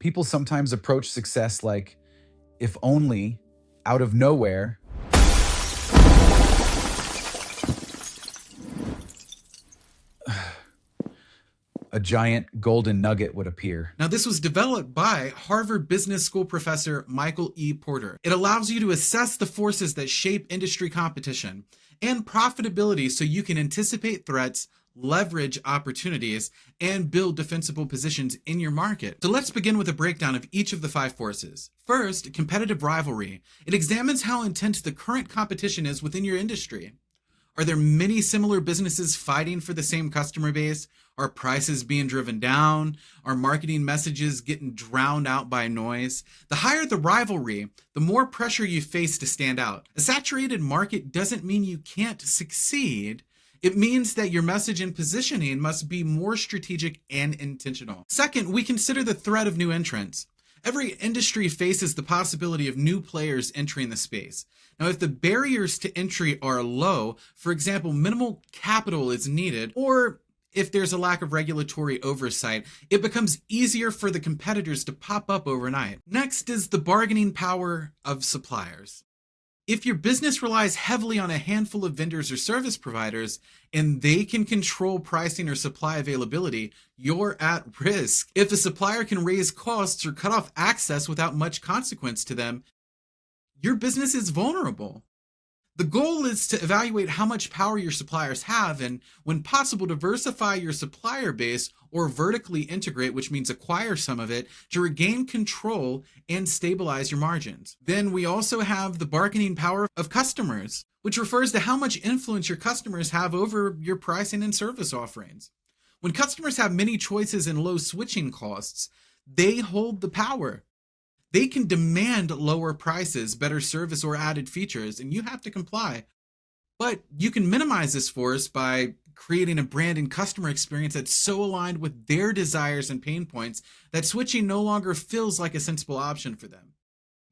People sometimes approach success like, if only, out of nowhere, a giant golden nugget would appear. Now, this was developed by Harvard Business School professor Michael E. Porter. It allows you to assess the forces that shape industry competition and profitability so you can anticipate threats, leverage opportunities, and build defensible positions in your market. So let's begin with a breakdown of each of the 5 forces. First, competitive rivalry. It examines how intense the current competition is within your industry. Are there many similar businesses fighting for the same customer base? Are prices being driven down? Are marketing messages getting drowned out by noise? The higher the rivalry, the more pressure you face to stand out. A saturated market doesn't mean you can't succeed. It means that your message and positioning must be more strategic and intentional. Second, we consider the threat of new entrants. Every industry faces the possibility of new players entering the space. Now, if the barriers to entry are low, for example, minimal capital is needed, or if there's a lack of regulatory oversight, it becomes easier for the competitors to pop up overnight. Next is the bargaining power of suppliers. If your business relies heavily on a handful of vendors or service providers, and they can control pricing or supply availability, you're at risk. If a supplier can raise costs or cut off access without much consequence to them, your business is vulnerable. The goal is to evaluate how much power your suppliers have and, when possible, diversify your supplier base or vertically integrate, which means acquire some of it, to regain control and stabilize your margins. Then we also have the bargaining power of customers, which refers to how much influence your customers have over your pricing and service offerings. When customers have many choices and low switching costs, they hold the power. They can demand lower prices, better service, or added features, and you have to comply. But you can minimize this force by creating a brand and customer experience that's so aligned with their desires and pain points that switching no longer feels like a sensible option for them.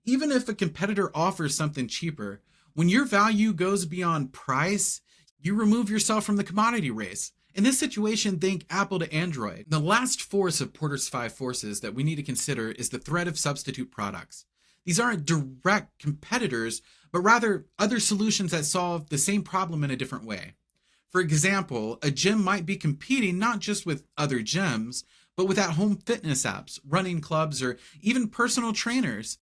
Even if a competitor offers something cheaper, when your value goes beyond price, you remove yourself from the commodity race. In this situation, think Apple to Android. The last force of Porter's 5 forces that we need to consider is the threat of substitute products. These aren't direct competitors, but rather other solutions that solve the same problem in a different way. For example, a gym might be competing not just with other gyms, but with at-home fitness apps, running clubs, or even personal trainers.